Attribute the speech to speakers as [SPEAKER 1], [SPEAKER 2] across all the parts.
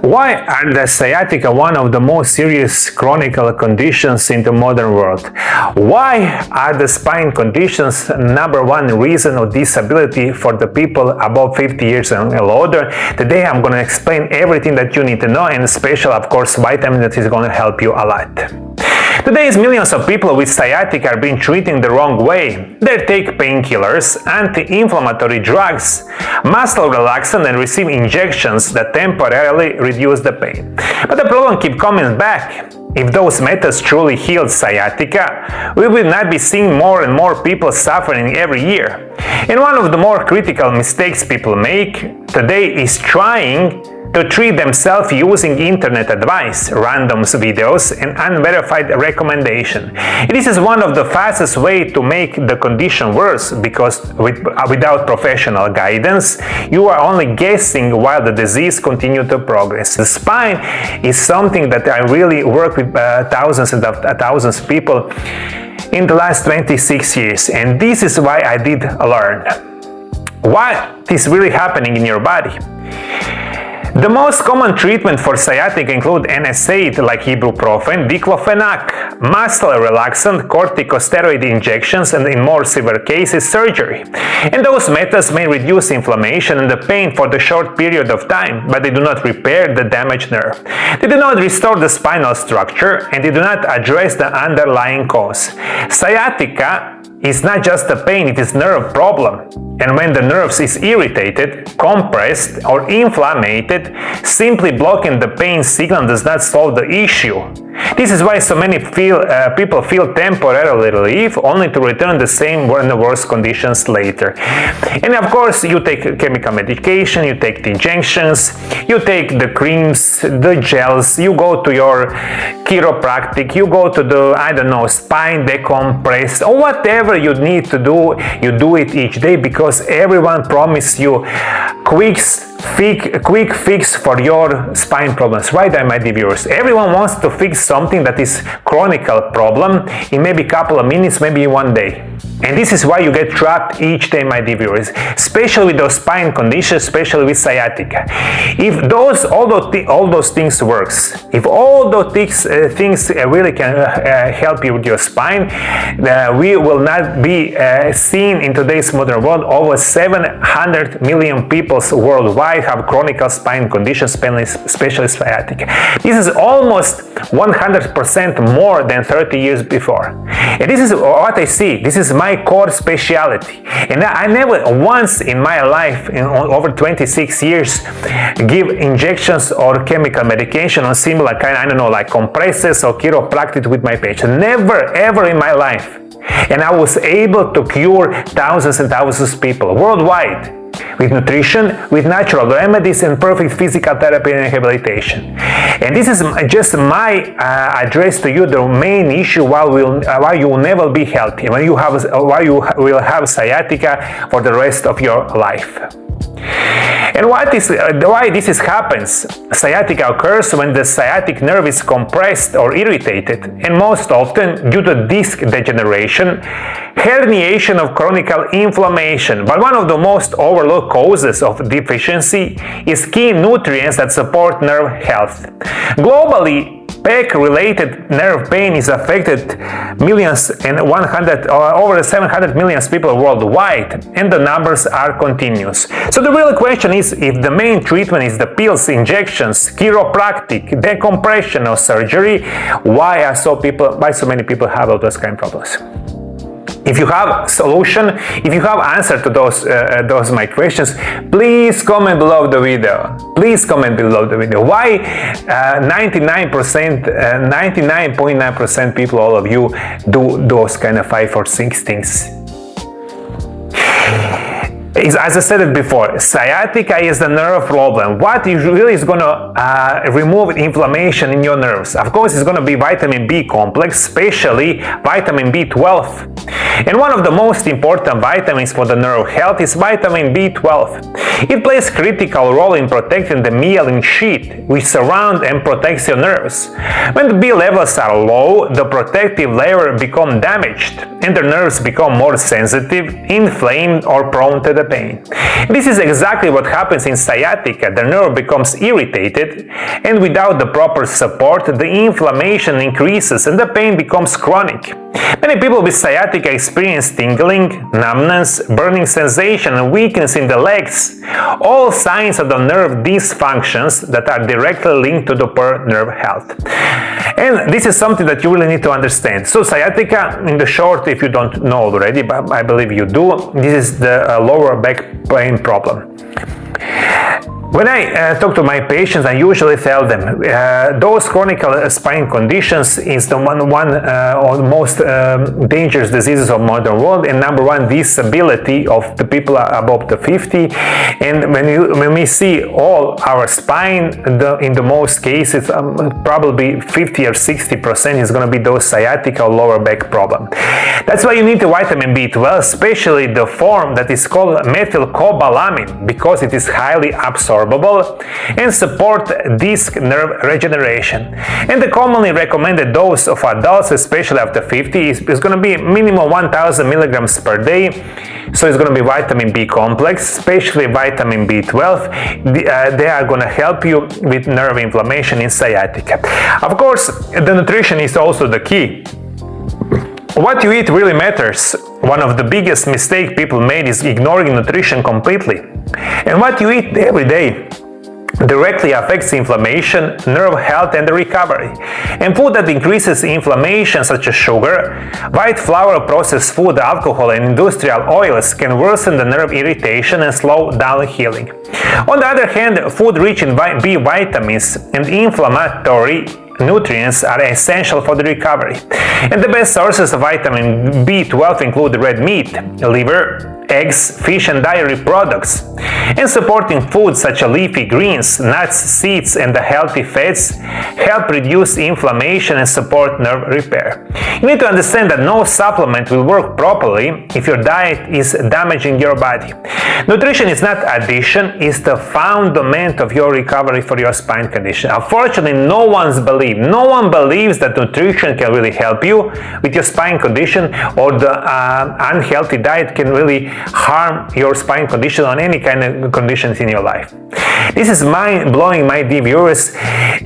[SPEAKER 1] Why are the sciatica one of the most serious chronic conditions in the modern world? Why are the spine conditions number one reason of disability for the people above 50 years and older? Today I'm going to explain everything that you need to know, and especially, of course, vitamin that is going to help you a lot. Today, millions of people with sciatica are being treated the wrong way. They take painkillers, anti-inflammatory drugs, muscle relaxant, and receive injections that temporarily reduce the pain. But the problem keeps coming back. If those methods truly healed sciatica, we will not be seeing more and more people suffering every year. And one of the more critical mistakes people make today is trying to treat themselves using internet advice, random videos, and unverified recommendation. This is one of the fastest ways to make the condition worse, because without professional guidance, you are only guessing while the disease continues to progress. The spine is something that I really work with thousands of people in the last 26 years, and this is why I did learn what is really happening in your body. The most common treatment for sciatica include NSAID like ibuprofen, diclofenac, muscle relaxant, corticosteroid injections, and in more severe cases, surgery. And those methods may reduce inflammation and the pain for the short period of time, but they do not repair the damaged nerve. They do not restore the spinal structure, and they do not address the underlying cause. Sciatica is not just a pain, it is a nerve problem. And when the nerves is irritated, compressed, or inflamed, simply blocking the pain signal does not solve the issue. This is why so many people feel temporary relief only to return the same or in the worse conditions later. And of course, you take chemical medication, you take the injections, you take the creams, the gels, you go to your chiropractic, you go to the, spine decompress, or whatever you need to do, you do it each day, because everyone promises you quick fix for your spine problems, right, my dear viewers? Everyone wants to fix something that is chronic problem in maybe a couple of minutes, maybe one day. And this is why you get trapped each day, my dear viewers, especially with those spine conditions, especially with sciatica. If all those things works, if all those things really can help you with your spine, we will not be seen in today's modern world. Over 700 million people worldwide have chronic spine conditions, especially sciatica. This is almost 100% more than 30 years before. And this is what I see. This is my core specialty. And I never once in my life, in over 26 years, give injections or chemical medication or similar kind, like compresses or chiropractic with my patient. Never, ever in my life. And I was able to cure thousands and thousands of people worldwide, with nutrition, with natural remedies, and perfect physical therapy and rehabilitation. And this is just my address to you, the main issue why you will never be healthy, why you will have sciatica for the rest of your life. And why this happens? Sciatica occurs when the sciatic nerve is compressed or irritated, and most often due to disc degeneration, herniation, of chronic inflammation. But one of the most overlooked causes of deficiency is key nutrients that support nerve health. Globally, PEC-related nerve pain is affected over 700 million people worldwide, and the numbers are continuous. So the real question is, if the main treatment is the pills, injections, chiropractic, decompression, or surgery, why so many people have all those kind of problems? If you have solution, if you have answer to those my questions, please comment below the video. Please comment below the video. Why 99.9% people, all of you, do those kind of 5 or 6 things? As I said it before, sciatica is a nerve problem. What really is going to remove inflammation in your nerves? Of course, it's going to be vitamin B complex, especially vitamin B12. And one of the most important vitamins for the nerve health is vitamin B12. It plays a critical role in protecting the myelin sheath, which surrounds and protects your nerves. When the B levels are low, the protective layer becomes damaged, and the nerves become more sensitive, inflamed, or prone to the the pain. This is exactly what happens in sciatica. The nerve becomes irritated, and without the proper support, the inflammation increases and the pain becomes chronic. Many people with sciatica experience tingling, numbness, burning sensation, and weakness in the legs, all signs of the nerve dysfunctions that are directly linked to the poor nerve health. And this is something that you really need to understand. So sciatica, in the short, if you don't know already, but I believe you do, this is the lower back pain problem. When I talk to my patients, I usually tell them those chronic spine conditions is the one of the most dangerous diseases of modern world, and number one, disability of the people above the 50. And when we see all our spine, in the most cases, probably 50 or 60% is going to be those sciatica or lower back problem. That's why you need the vitamin B12, especially the form that is called methylcobalamin, because it is highly absorbable and support disc nerve regeneration. And the commonly recommended dose of adults, especially after 50, is going to be minimum 1000 milligrams per day. So it's going to be vitamin B complex, especially vitamin B12. They are going to help you with nerve inflammation in sciatica. Of course, the nutrition is also the key. What you eat really matters. One of the biggest mistakes people made is ignoring nutrition completely. And what you eat every day directly affects inflammation, nerve health, and the recovery. And food that increases inflammation, such as sugar, white flour, processed food, alcohol, and industrial oils, can worsen the nerve irritation and slow down healing. On the other hand, food rich in B vitamins and inflammatory nutrients are essential for the recovery. And the best sources of vitamin B12 include red meat, liver, eggs, fish, and dairy products. And supporting foods such as leafy greens, nuts, seeds, and the healthy fats help reduce inflammation and support nerve repair. You need to understand that no supplement will work properly if your diet is damaging your body. Nutrition is not addition, it's the fundament of your recovery for your spine condition. Unfortunately, no one believes that nutrition can really help you with your spine condition, or the unhealthy diet can really harm your spine condition or any kind of conditions in your life. This is mind-blowing, my dear viewers,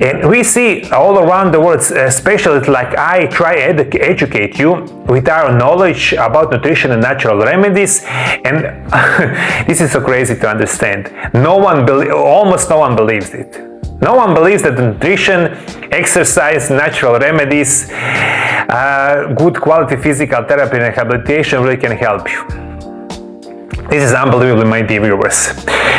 [SPEAKER 1] and we see all around the world, especially like I try to educate you with our knowledge about nutrition and natural remedies, and this is so crazy to understand. Almost no one believes it. No one believes that nutrition, exercise, natural remedies, good quality physical therapy and rehabilitation really can help you. This is unbelievable, my dear viewers.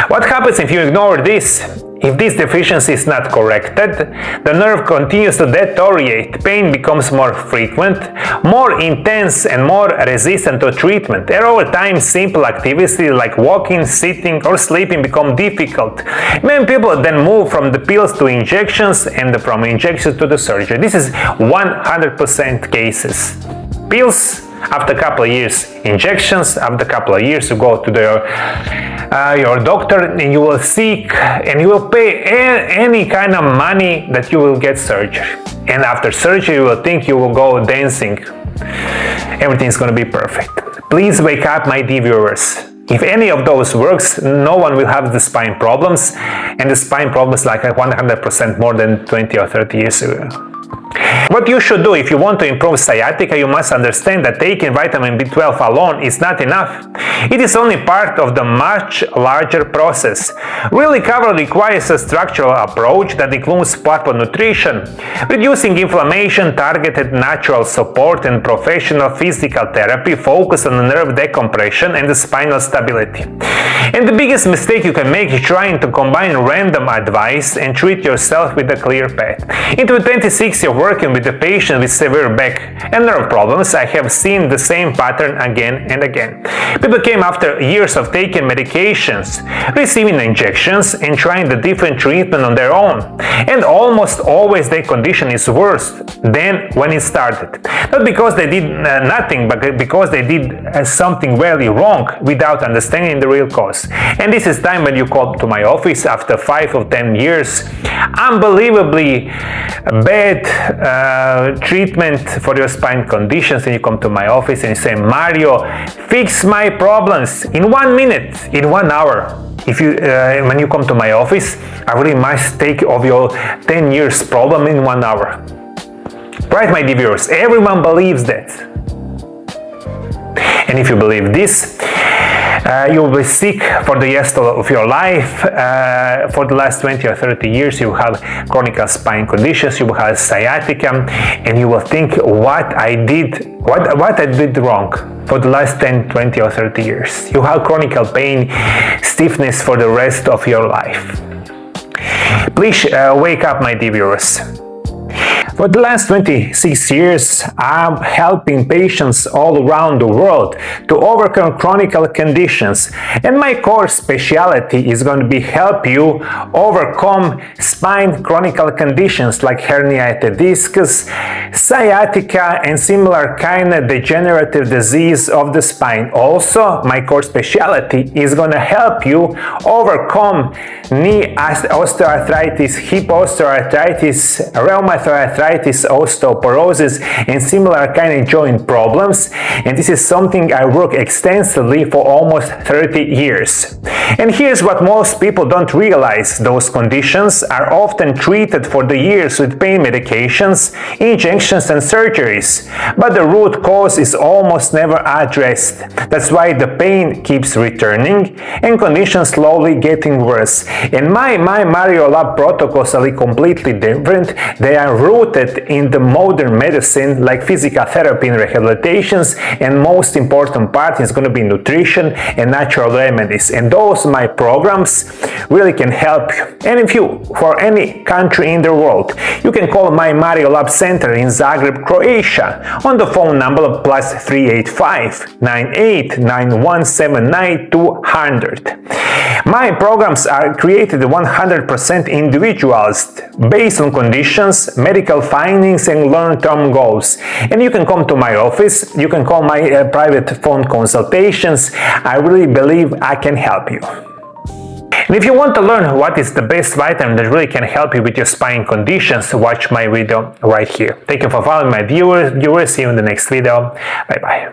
[SPEAKER 1] What happens if you ignore this? If this deficiency is not corrected, the nerve continues to deteriorate, pain becomes more frequent, more intense, and more resistant to treatment. And over time, simple activities like walking, sitting, or sleeping become difficult. Many people then move from the pills to injections, and from injections to the surgery. This is 100% cases. Pills, after a couple of years, injections, after a couple of years you go to your doctor and you will seek and you will pay any kind of money that you will get surgery. And after surgery you will think you will go dancing. Everything's going to be perfect. Please wake up, my dear viewers. If any of those works, no one will have the spine problems, and the spine problems like 100% more than 20 or 30 years ago. What you should do if you want to improve sciatica, you must understand that taking vitamin B12 alone is not enough. It is only part of the much larger process. Real recovery requires a structural approach that includes proper nutrition, reducing inflammation, targeted natural support, and professional physical therapy focused on the nerve decompression and the spinal stability. And the biggest mistake you can make is trying to combine random advice and treat yourself with a clear path. In 26 years of working with the patient with severe back and nerve problems, I have seen the same pattern again and again. People came after years of taking medications, receiving injections, and trying the different treatment on their own. And almost always their condition is worse than when it started. Not because they did nothing, but because they did something very wrong without understanding the real cause. protocols. And this is time when you come to my office after 5 or 10 years, unbelievably bad treatment for your spine conditions, and you come to my office and you say, Mario, fix my problems in 1 minute, in 1 hour. If you, when you come to my office, I really must take of your 10 years problem in 1 hour. Right, my dear viewers, everyone believes that. And if you believe this, you will be sick for the rest of your life. For the last 20 or 30 years, you will have chronic spine conditions, you will have sciatica, and you will think what I did wrong for the last 10, 20 or 30 years. You have chronic pain, stiffness for the rest of your life. Please wake up, my dear viewers. For the last 26 years, I'm helping patients all around the world to overcome chronic conditions, and my core specialty is going to be help you overcome spine chronic conditions like herniated discs, sciatica, and similar kind of degenerative disease of the spine. Also, my core specialty is going to help you overcome knee osteoarthritis, hip osteoarthritis, rheumatoid arthritis, osteoporosis, and similar kind of joint problems. And this is something I work extensively for almost 30 years. And here's what most people don't realize. Those conditions are often treated for the years with pain medications, injections, and surgeries. But the root cause is almost never addressed. That's why the pain keeps returning and conditions slowly getting worse. And my Mario Lab protocols are completely different. They are rooted in the modern medicine like physical therapy and rehabilitations, and most important part is going to be nutrition and natural remedies. And those my programs really can help you. And if you, for any country in the world, you can call my Mario Lab Center in Zagreb, Croatia on the phone number +385 989179 200. My programs are created 100% individualized based on conditions, medical findings, and long-term goals. And you can come to my office, you can call my private phone consultations. I really believe I can help you. And if you want to learn what is the best vitamin that really can help you with your spine conditions, watch my video right here. Thank you for following my viewers. See you in the next video. Bye bye.